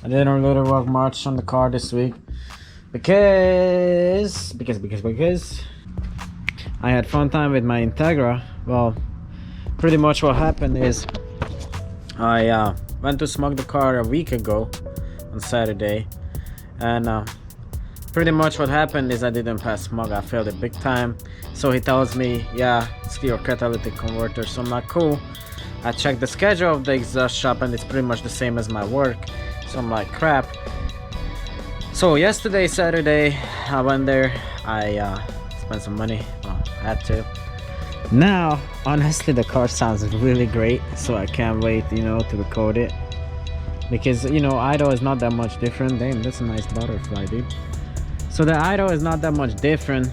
I didn't go to work much on the car this week because I had fun time with my Integra. Well, pretty much what happened is I went to smoke the car a week ago on Saturday, and pretty much what happened is I didn't pass smog. I failed it big time. So he tells me, yeah, it's your catalytic converter. So I'm like, cool. I checked the schedule of the exhaust shop and it's pretty much the same as my work. So I'm like, crap. So yesterday, Saturday, I went there. I spent some money. Well, I had to. Now, honestly, the car sounds really great. So I can't wait, to record it. Because, idle is not that much different. Damn, that's a nice butterfly, dude. So the idle is not that much different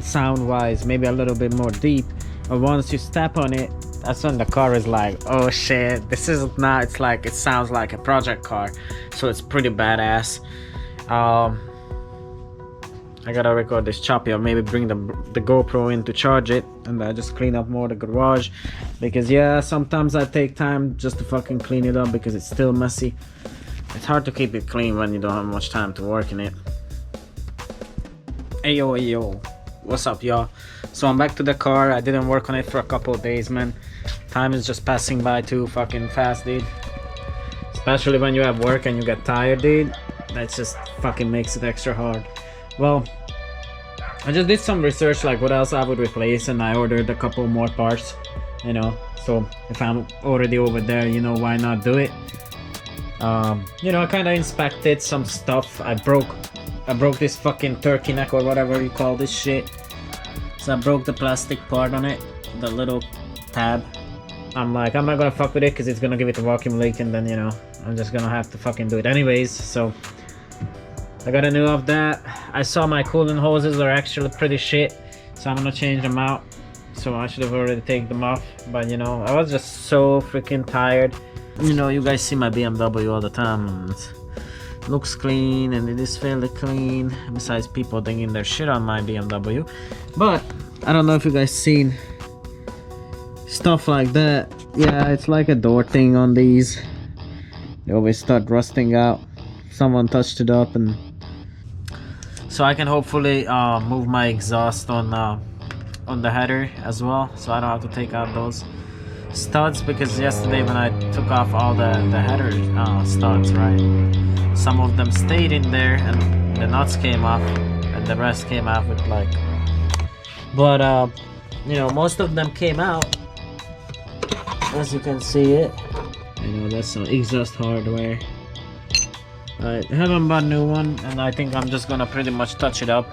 sound wise, maybe a little bit more deep, but once you step on it, that's when the car is like, oh shit, this is not, it's like, it sounds like a project car. So it's pretty badass. I gotta record this choppy, or maybe bring the GoPro in to charge it, and I just clean up more the garage, because yeah, sometimes I take time just to fucking clean it up because it's still messy. It's hard to keep it clean when you don't have much time to work in it. Ayo, what's up, y'all? So I'm back to the car. I didn't work on it for a couple of days, man. Time is just passing by too fucking fast, dude. Especially when you have work and you get tired, dude. That just fucking makes it extra hard. Well, I just did some research, like what else I would replace, and I ordered a couple more parts, So if I'm already over there, why not do it? I kind of inspected some stuff. I broke this fucking turkey neck, or whatever you call this shit. So I broke the plastic part on it, the little tab. I'm like, I'm not gonna fuck with it because it's gonna give it a vacuum leak, and then I'm just gonna have to fucking do it anyways. So I got a new of that. I saw my coolant hoses are actually pretty shit, so I'm gonna change them out. So I should have already taken them off, but I was just so freaking tired. You guys see my BMW all the time. It looks clean and it is fairly clean, besides people dinging their shit on my BMW. But I don't know if you guys seen stuff like that. Yeah, it's like a door thing on these. They always start rusting out. Someone touched it up, and so I can hopefully move my exhaust on the header as well, so I don't have to take out those studs, because yesterday when I took off all the header studs, right, some of them stayed in there and the nuts came off, and the rest came out with like, but most of them came out, as you can see it. That's some exhaust hardware. I haven't bought a new one, and I think I'm just gonna pretty much touch it up.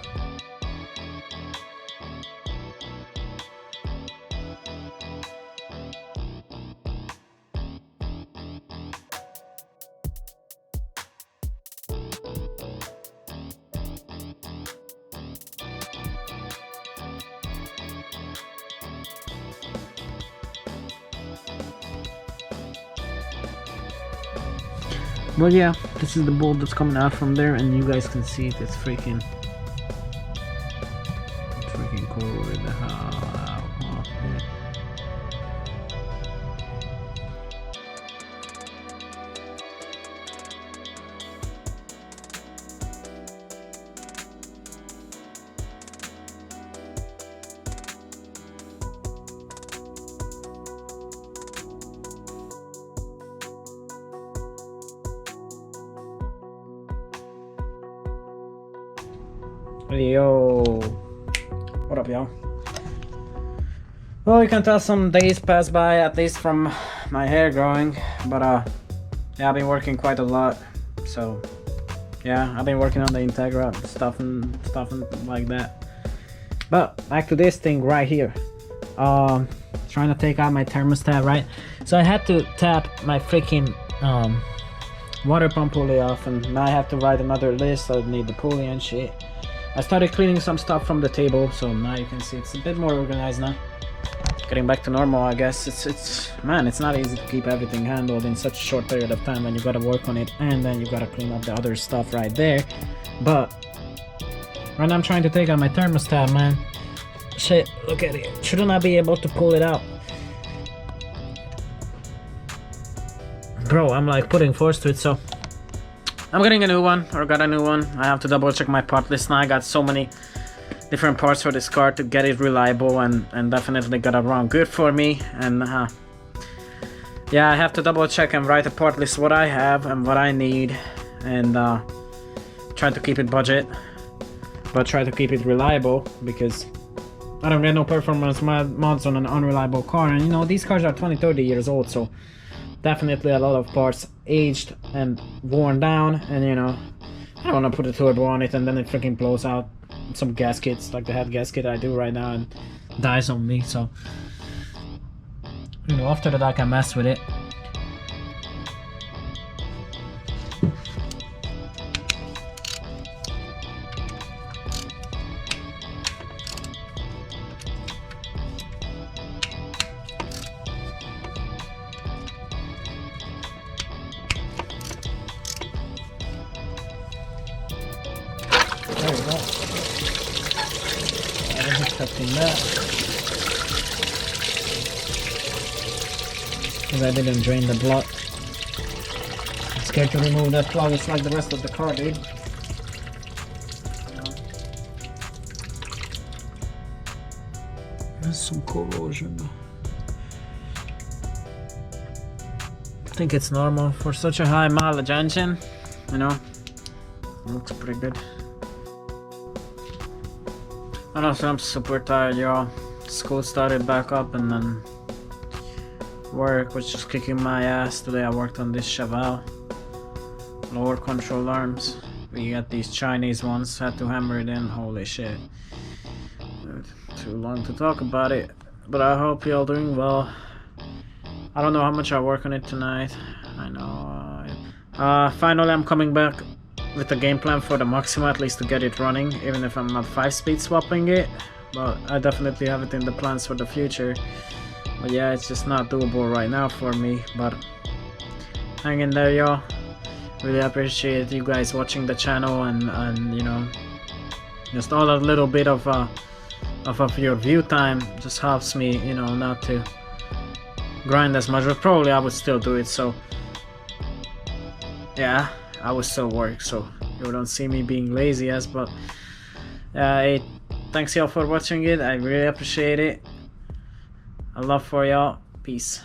But yeah, this is the bolt that's coming out from there, and you guys can see it. It's freaking cool with the hell off it. Yo, what up, y'all? Well, you can tell some days pass by, at least from my hair growing, but yeah, I've been working quite a lot. So yeah, I've been working on the Integra stuff and like that. But back to this thing right here. Trying to take out my thermostat, right? So I had to tap my freaking water pump pulley off, and now I have to write another list. I need the pulley and shit. I started cleaning some stuff from the table, so now you can see it's a bit more organized now. Getting back to normal, I guess. It's man, it's not easy to keep everything handled in such a short period of time, and you gotta work on it, and then you gotta clean up the other stuff right there. But right now I'm trying to take out my thermostat, man. Shit, look at it. Shouldn't I be able to pull it out? Bro, I'm like putting force to it, so I'm getting a new one, or got a new one. I have to double check my part list now. I got so many different parts for this car to get it reliable, and definitely got a run good for me. And yeah, I have to double check and write a part list what I have and what I need, and try to keep it budget, but try to keep it reliable, because I don't get no performance mods on an unreliable car. And you know, these cars are 20-30 years old, so definitely a lot of parts aged and worn down. And you know, I don't want to put a turbo on it and then it freaking blows out some gaskets, like the head gasket I do right now, and dies on me. So you know, after that I can mess with it. There we go. I was expecting that, because I didn't drain the blood. I'm scared to remove that plug. It's like the rest of the car, dude. There's some corrosion. I think it's normal for such a high mileage engine, you know. Looks pretty good. Honestly, I'm super tired, y'all. School started back up, and then work was just kicking my ass. Today I worked on this Chevelle. Lower control arms. We got these Chinese ones, had to hammer it in. Holy shit. Too long to talk about it, but I hope y'all doing well. I don't know how much I work on it tonight. I know. Finally I'm coming back with a game plan for the Maxima, at least to get it running, even if I'm not 5-speed swapping it. But I definitely have it in the plans for the future. But yeah, it's just not doable right now for me. But hang in there, y'all. Really appreciate you guys watching the channel, and you know, just all a little bit of your view time just helps me, you know, not to grind as much. But probably I would still do it. So yeah, I will still work, so you don't see me being lazy as. But hey, thanks y'all for watching it. I really appreciate it. I love for y'all. Peace.